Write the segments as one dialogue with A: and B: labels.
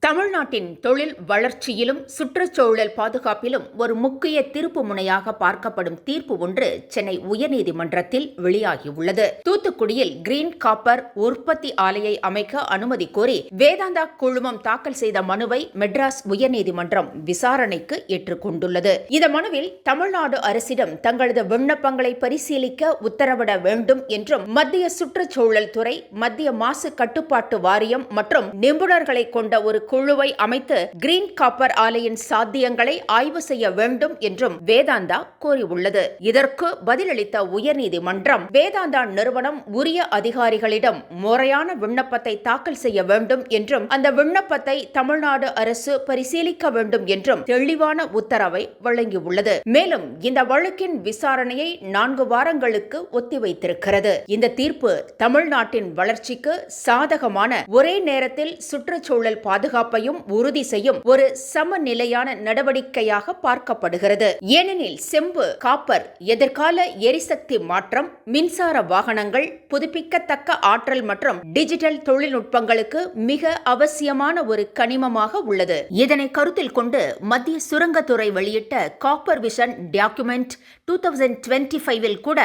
A: தமிழ்நாட்டின் தொழில் வளர்ச்சியிலும் சுற்றுச்சூழல் பாதுகாப்பிலும் ஒரு முக்கிய திருப்பு முனையாக பார்க்கப்படும் தீர்ப்பு ஒன்று சென்னை உயர்நீதிமன்றத்தில் வெளியாகியுள்ளது. தூத்துக்குடியில் கிரீன் காப்பர் உற்பத்தி ஆலையை அமைக்க அனுமதி கோரி வேதாந்தா குழுமம் தாக்கல் செய்த மனுவை மெட்ராஸ் உயர்நீதிமன்றம் விசாரணைக்கு ஏற்றுக்கொண்டுள்ளது. இந்த மனுவில் தமிழ்நாடு அரசிடம் தங்களது விண்ணப்பங்களை பரிசீலிக்க உத்தரவிட வேண்டும் என்றும் மத்திய சுற்றுச்சூழல் துறை, மத்திய மாசு கட்டுப்பாட்டு வாரியம் மற்றும் நிபுணர்களை கொண்ட ஒரு குழுவை அமைத்து கிரீன் காப்பர் ஆலையின் சாத்தியங்களை ஆய்வு செய்ய வேண்டும் என்றும் வேதாந்தா கோரியுள்ளது. இதற்கு பதிலளித்த உயர்நீதிமன்றம், வேதாந்தா நிறுவனம் உரிய அதிகாரிகளிடம் முறையான விண்ணப்பத்தை தாக்கல் செய்ய வேண்டும் என்றும் அந்த விண்ணப்பத்தை தமிழ்நாடு அரசு பரிசீலிக்க வேண்டும் என்றும் தெளிவான உத்தரவை வழங்கியுள்ளது. மேலும் இந்த வழக்கின் விசாரணையை 4 வாரங்களுக்கு ஒத்திவைத்திருக்கிறது. இந்த தீர்ப்பு தமிழ்நாட்டின் வளர்ச்சிக்கு சாதகமான, ஒரே நேரத்தில் சுற்றுச்சூழல் பாதுகாப்பையும் உறுதி செய்யும் ஒரு சமநிலையான நடவடிக்கையாக பார்க்கப்படுகிறது. ஏனெனில் செம்பு, காப்பர் எதிர்கால எரிசக்தி மாற்றம், மின்சார வாகனங்கள், புதுப்பிக்கத்தக்க ஆற்றல் மற்றும் டிஜிட்டல் தொழில்நுட்பங்களுக்கு மிக அவசியமான ஒரு கனிமமாக உள்ளது. இதனை கருத்தில் கொண்டு மத்திய சுரங்கத்துறை வெளியிட்ட காப்பர் விஷன் டாக்குமெண்ட் 2025 கூட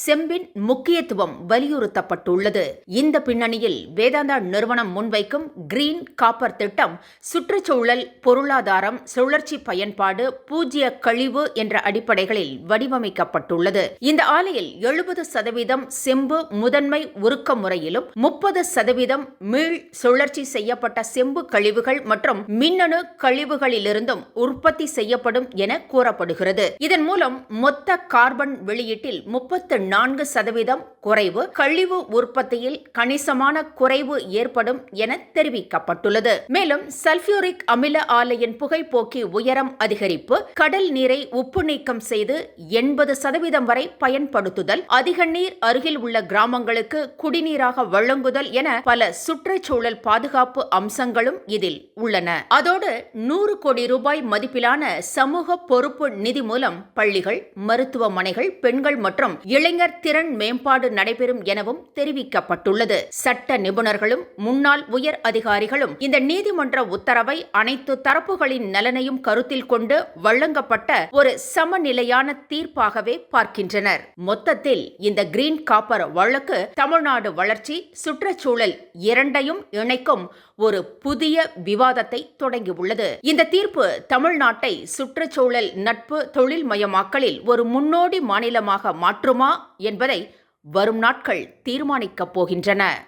A: செம்பின் முக்கியத்துவம் வலியுறுத்தப்பட்டுள்ளது. இந்த பின்னணியில் வேதாந்தா நிறுவனம் முன்வைக்கும் கிரீன் காப்பர் திட்டம் சுற்றுச்சூழல், பொருளாதாரம், சுழற்சி பயன்பாடு, பூஜ்ய கழிவு என்ற அடிப்படைகளில் வடிவமைக்கப்பட்டுள்ளது. இந்த ஆலையில் 70% செம்பு முதன்மை உருக்க முறையிலும் 30% மீள் சுழற்சி செய்யப்பட்ட செம்பு கழிவுகள் மற்றும் மின்னணு கழிவுகளிலிருந்தும் உற்பத்தி செய்யப்படும் என கூறப்படுகிறது. இதன் மூலம் மொத்த கார்பன் வெளியீட்டில் 34% குறைவு, கழிவு உற்பத்தியில் கணிசமான குறைவு ஏற்படும் என தெரிவிக்கப்பட்டுள்ளது. மேலும் சல்பியூரிக் அமில ஆலையின் புகைப்போக்கி உயரம் அதிகரிப்பு, கடல் நீரை உப்பு நீக்கம் செய்து 80% வரை பயன்படுத்துதல், அதிக நீர் அருகில் உள்ள கிராமங்களுக்கு குடிநீராக வழங்குதல் என பல சுற்றுச்சூழல் பாதுகாப்பு அம்சங்களும் இதில் உள்ளன. அதோடு 100 கோடி ரூபாய் மதிப்பிலான சமூக பொறுப்பு நிதி மூலம் பள்ளிகள், மருத்துவமனைகள், பெண்கள் மற்றும் இளைஞர் திறன் மேம்பாடு நடைபெறும் எனவும் தெரிவிக்கப்பட்டுள்ளது. சட்ட நிபுணர்களும் முன்னாள் உயர் அதிகாரிகளும் இந்த நீதிமன்ற உத்தரவை அனைத்து தரப்புகளின் நலனையும் கருத்தில் கொண்டு வழங்கப்பட்ட ஒரு சமநிலையான தீர்ப்பாகவே பார்க்கின்றனர். மொத்தத்தில் இந்த கிரீன் காப்பர் வழக்கு தமிழ்நாடு வளர்ச்சி, சுற்றுச்சூழல் இரண்டையும் இணைக்கும் ஒரு புதிய விவாதத்தை தொடங்கியுள்ளது. இந்த தீர்ப்பு தமிழ்நாட்டை சுற்றுச்சூழல் நட்பு தொழில்மயமாக்கலில் ஒரு முன்னோடி மாநிலமாக மாற்றுமா என்பதை வரும் நாட்கள் தீர்மானிக்கப் போகின்றன.